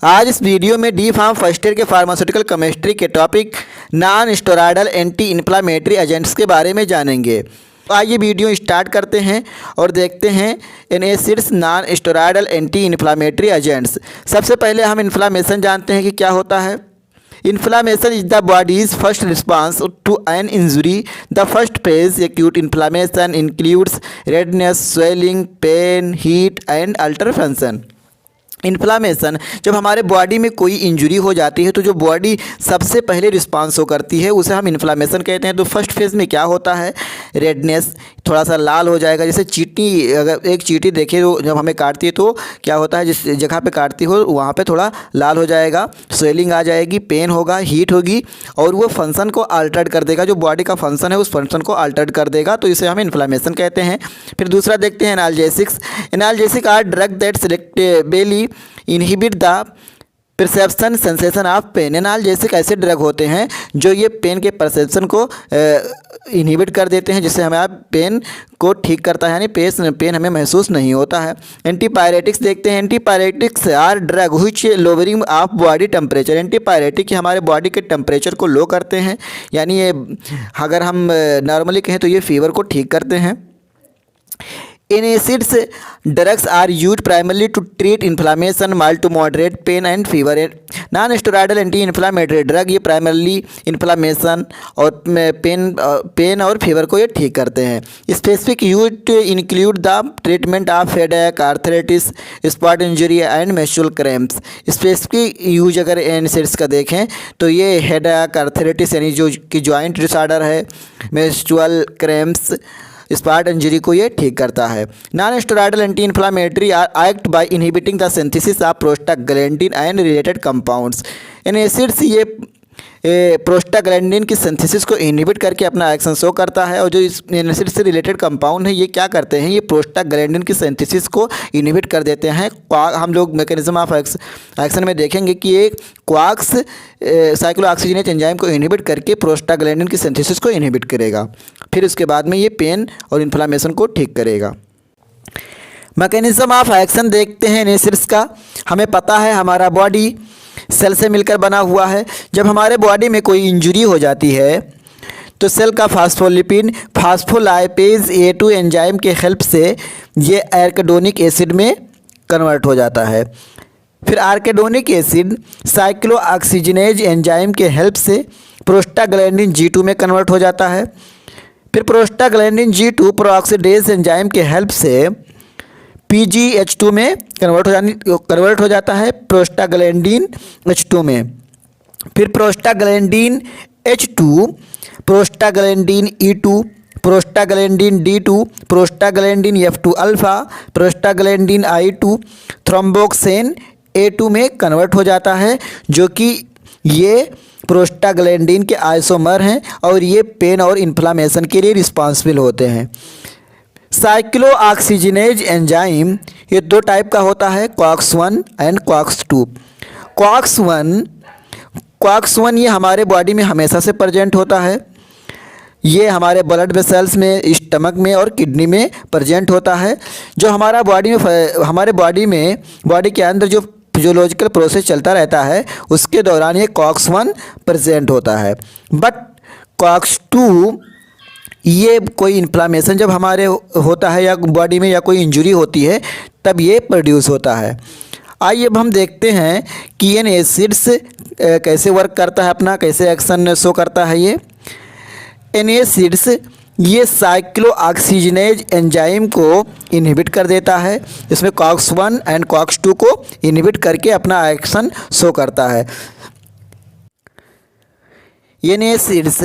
आज इस वीडियो में डी फार्म फर्स्ट ईयर के फार्मास्यूटिकल केमिस्ट्री के topic non steroidal anti inflammatory agents के बारे में जानेंगे। तो आइए वीडियो स्टार्ट करते हैं और देखते हैं NSAIDs non steroidal anti inflammatory agents. सबसे पहले हम इन्फ्लामेशन जानते हैं कि क्या होता है। Inflammation is the body's first response to an injury. The first phase, acute inflammation, includes redness, swelling, pain, heat, and altered function. Inflammation जब हमारे बॉडी में कोई इंजरी हो जाती है तो जो बॉडी सबसे पहले रिस्पांस हो करती है उसे हम इन्फ्लामेशन कहते हैं। तो फर्स्ट फेज़ में क्या होता है, रेडनेस, थोड़ा सा लाल हो जाएगा। जैसे चींटी, अगर एक चींटी देखे तो जब हमें काटती है तो क्या होता है, जिस जगह पे काटती हो वहाँ पे थोड़ा लाल हो जाएगा, स्वेलिंग आ जाएगी, पेन होगा, हीट होगी और वो फंक्शन को अल्टर्ड कर देगा। जो बॉडी का फंक्शन है उस फंक्शन को अल्टर्ड कर देगा, तो इसे हम इन्फ्लामेशन कहते हैं। फिर दूसरा देखते हैं analgesics. Analgesic are drug that selectively inhibit the perception sensation of pain. Analgesic ऐसे ड्रग होते हैं जो ये पेन के परसेप्शन को इनहिबिट कर देते हैं, जिससे हमें पेन को ठीक करता है, यानी पेन हमें महसूस नहीं होता है। एंटीपायरेटिक्स देखते हैं। Antipyretics are drug which lowering of body temperature. Antipyretic हमारे बॉडी के टेम्परेचर को लो करते हैं, यानी ये अगर हम नॉर्मली कहें तो ये फीवर को ठीक करते हैं। NSAIDs drugs are use primarily to treat inflammation, mild to moderate pain and fever. Non steroidal anti inflammatory drug ये प्राइमरली इन्फ्लामेशन और पेन और फीवर को ये ठीक करते हैं। Specific use to include the treatment of headache, arthritis, sport injury and menstrual cramps. Specific use अगर NSAIDs का देखें तो ये हेडेक, आर्थराइटिस यानी जो कि जॉइंट डिसऑर्डर है, मेंस्ट्रुअल क्रैम्प्स, स्पॉट इंजरी को ये ठीक करता है। Non steroidal anti inflammatory are act by inhibiting the synthesis of prostaglandin and related compounds. NSAIDs ये प्रोस्टाग्लैंडिन की सिंथेसिस को इनहिबिट करके अपना एक्शन शो करता है, और जो इस एनएसिड से रिलेटेड कंपाउंड है ये क्या करते हैं, ये प्रोस्टाग्लैंडिन की सिंथेसिस को इनहिबिट कर देते हैं। हम लोग मैकेनिज्म ऑफ एक्शन में देखेंगे कि ये क्वाक्स साइक्लोऑक्सीजनेज एंजाइम को इनहिबिट करके प्रोस्टाग्लैंडिन की सिंथेसिस को इनहिबिट करेगा। फिर उसके बाद में ये पेन और इन्फ्लामेशन को ठीक करेगा। मैकेनिज्म ऑफ एक्शन देखते हैं एनएसिड्स का। हमें पता है हमारा बॉडी सेल से मिलकर बना हुआ है। जब हमारे बॉडी में कोई इंजरी हो जाती है तो सेल का फास्फोलिपिड फास्फोलाइपेज A2 एंजाइम के हेल्प से ये एराकिडोनिक एसिड में कन्वर्ट हो जाता है। फिर एराकिडोनिक एसिड साइक्लोऑक्सीजनेज एंजाइम के हेल्प से प्रोस्टाग्लैंडिन G2 में कन्वर्ट हो जाता है। फिर प्रोस्टाग्लैंडिन G2 पेरोक्सीडेज एंजाइम के हेल्प से PGH2 में कन्वर्ट हो जाता है प्रोस्टाग्लैंडिन H2 में। फिर prostaglandin H2, prostaglandin E2, prostaglandin D2, prostaglandin F2 alpha, prostaglandin I2, thromboxane A2 में कन्वर्ट हो जाता है, जो कि ये प्रोस्टाग्लैंडिन के आइसोमर हैं और ये पेन और इन्फ्लामेशन के लिए रिस्पॉन्सिबल होते हैं। साइक्लोऑक्सीजनेज एंजाइम ये दो टाइप का होता है, COX-1 एंड COX-2। COX-1 ये हमारे बॉडी में हमेशा से प्रेजेंट होता है। ये हमारे ब्लड वेसल्स में, स्टमक में और किडनी में प्रेजेंट होता है। जो हमारे बॉडी के अंदर जो फिजियोलॉजिकल प्रोसेस चलता रहता है उसके दौरान ये COX-1 प्रेजेंट होता है। बट COX-2 ये कोई इन्फ्लामेशन जब हमारे होता है या बॉडी में या कोई इंजरी होती है तब ये प्रोड्यूस होता है। आइए अब हम देखते हैं कि एनएसिड्स कैसे वर्क करता है, अपना कैसे एक्शन शो करता है। ये एनएसिड्स ये साइक्लोऑक्सीजनेज एंजाइम को इनहिबिट कर देता है। इसमें COX-1 एंड COX-2 को इनहिबिट करके अपना एक्शन शो करता है। एनएसिड्स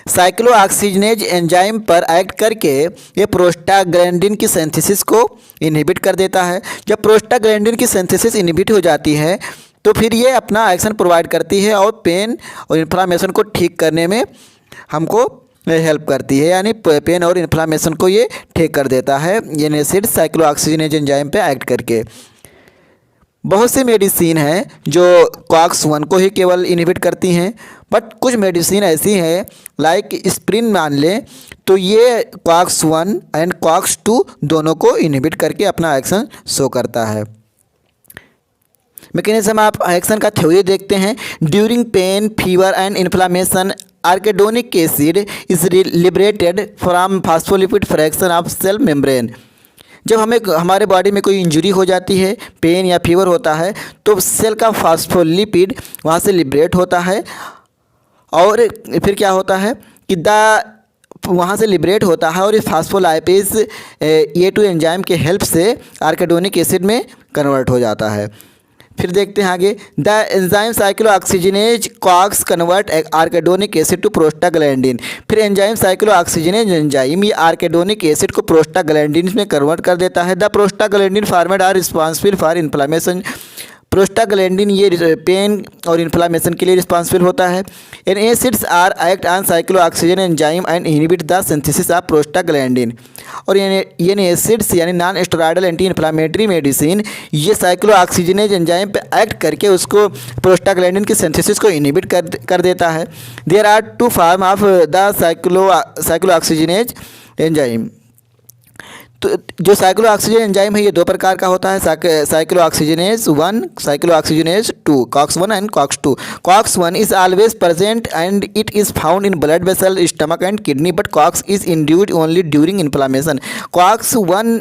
साइक्लोऑक्सीजनेज एंजाइम पर एक्ट करके ये प्रोस्टाग्लैंडिन की सिंथेसिस को इनहिबिट कर देता है। जब प्रोस्टाग्लैंडिन की सिंथेसिस इनहिबिट हो जाती है तो फिर ये अपना एक्शन प्रोवाइड करती है और पेन और इन्फ्लामेशन को ठीक करने में हमको हेल्प करती है, यानी पेन और इन्फ्लामेशन को ये ठीक कर देता है एनएसिड साइक्लोऑक्सीजनेज एंजाइम पे एक्ट करके। बहुत सी मेडिसिन हैं जो COX-1 को ही केवल इनहिबिट करती हैं, बट कुछ मेडिसिन ऐसी हैं लाइक एस्पिरिन मान लें तो ये COX-1 एंड COX-2 दोनों को इनहिबिट करके अपना एक्शन शो करता है। मैकेनिज्म ऑफ एक्शन का थ्योरी देखते हैं। During pain, fever and inflammation arachidonic acid is liberated from phospholipid fraction of cell membrane. जब हमें हमारे बॉडी में कोई इंजरी हो जाती है, पेन या फीवर होता है, तो सेल का फास्फोलिपिड वहाँ से लिबरेट होता है और फिर क्या होता है कि वहाँ से लिबरेट होता है और ये फास्फोलाइपेज A2 एंजाइम के हेल्प से आर्केडोनिक एसिड में कन्वर्ट हो जाता है। फिर देखते हैं आगे, the enzyme cyclooxygenase COX convert arachidonic acid to prostaglandin. फिर एंजाइम साइक्लोऑक्सीजनेज एंजाइम ये आर्केडोनिक एसिड को प्रोस्टाग्लैंडिन में कन्वर्ट कर देता है। The prostaglandin formed are responsible for inflammation. Prostaglandin ये पेन और इन्फ्लामेशन के लिए रिस्पॉन्सिबल होता है। NSAIDs are act on cyclooxygen enzyme and inhibit the synthesis of prostaglandin. और एन एसिड्स यानी non steroidal anti inflammatory medicine ये cyclooxygenase enzyme पे एक्ट करके उसको प्रोस्टाग्लैंडिन की सिंथेसिस को इनहिबिट कर देता है। There are two form of the cyclooxygenase enzyme. तो जो साइक्लोऑक्सीजन एंजाइम है ये दो प्रकार का होता है, cyclooxygenase 1, cyclooxygenase 2, COX 1 and COX 2। COX 1 is always present and it is found in blood vessel, stomach and kidney, but COX is induced only during inflammation. COX 1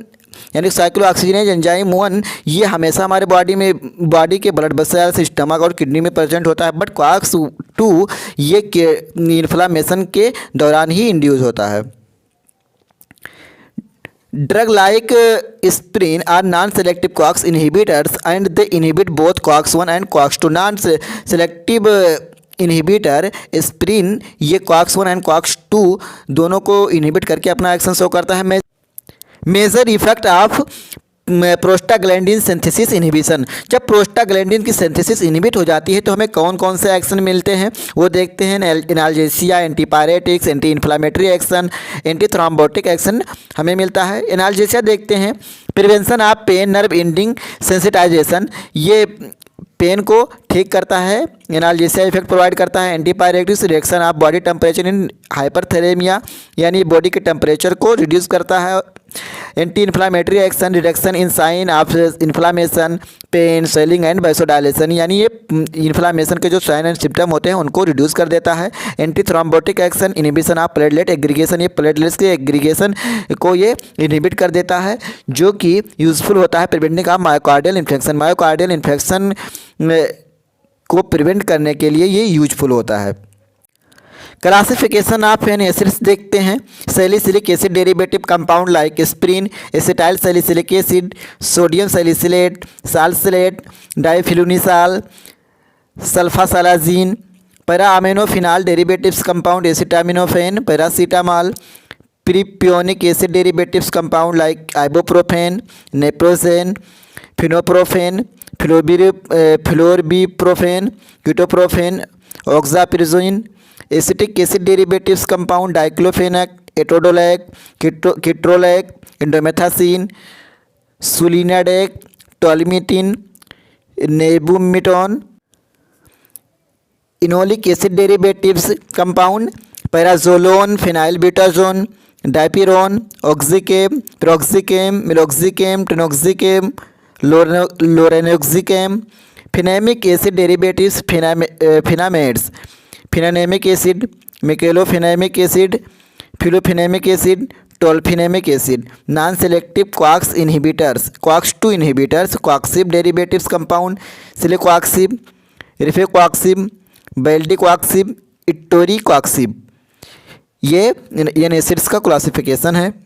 यानी साइक्लोऑक्सीजनेज एंजाइम 1 ये हमेशा हमारे बॉडी के ब्लड वेसल, स्टमक और kidney में present होता है, but COX 2 ये इन्फ्लामेशन के दौरान ही इंड्यूस होता है। Drug like aspirin are non-selective COX inhibitors and they inhibit both COX-1 and COX-2. Non-selective inhibitor aspirin ये COX-1 and COX-2 दोनों को इनहिबिट करके अपना एक्शन शो करता है। Major effect of prostaglandin synthesis inhibition. जब प्रोस्टाग्लैंडिन की सिंथेसिस इनहिबिट हो जाती है तो हमें कौन कौन से एक्शन मिलते हैं वो देखते हैं। Analgesia, antipyretics, anti inflammatory action, anti thrombotic action हमें मिलता है। एनाल्जेसिया देखते हैं, prevention of pain, nerve ending sensitization, ये पेन को ठीक करता है, एनाल्जेसिया इफेक्ट प्रोवाइड करता है। Antipyretics reduction of body temperature in hyperthermia, यानी बॉडी के टेम्परेचर को रिड्यूस करता है। Anti inflammatory action, reduction in sign of inflammation, pain, swelling and vasodilation, यानी ये इन्फ्लामेशन के जो साइन एंड सिम्टम होते हैं उनको रिड्यूस कर देता है। Anti thrombotic action, inhibition of platelet aggregation, ये प्लेटलेट्स के एग्रीगेशन को ये इनहिबिट कर देता है, जो कि यूजफुल होता है preventing of myocardial infection. Myocardial infection को प्रिवेंट करने के लिए ये यूजफुल होता है। क्लासिफिकेशन ऑफ एन एसिड्स देखते हैं। Salicylic acid derivative compound like aspirin, acetyl salicylic acid, sodium salicylate, salsalate, diflunisal, sulfasalazine. Para aminophenol derivatives compound acetaminophen, paracetamol. Propionic acid derivatives compound like ibuprofen, naproxen, fenoprofen, flurbiprofen, ketoprofen, oxaprozin. Acetic acid derivatives compound diclofenac, etodolac, ketorolac, indomethacin, sulindac, tolmetin, nabumetone. Enolic acid derivatives compound pyrazolone, phenylbutazone, dipyrone, oxicam, piroxicam, meloxicam, tenoxicam, lornoxicam. Fenamic acid derivatives fenamates, mefenamic acid, meclofenamic acid, flufenamic acid, tolfenamic acid. Non selective COX inhibitors, COX 2 inhibitors, coxib derivatives compound celecoxib, rofecoxib, valdecoxib, etoricoxib. ये इन acids का classification है।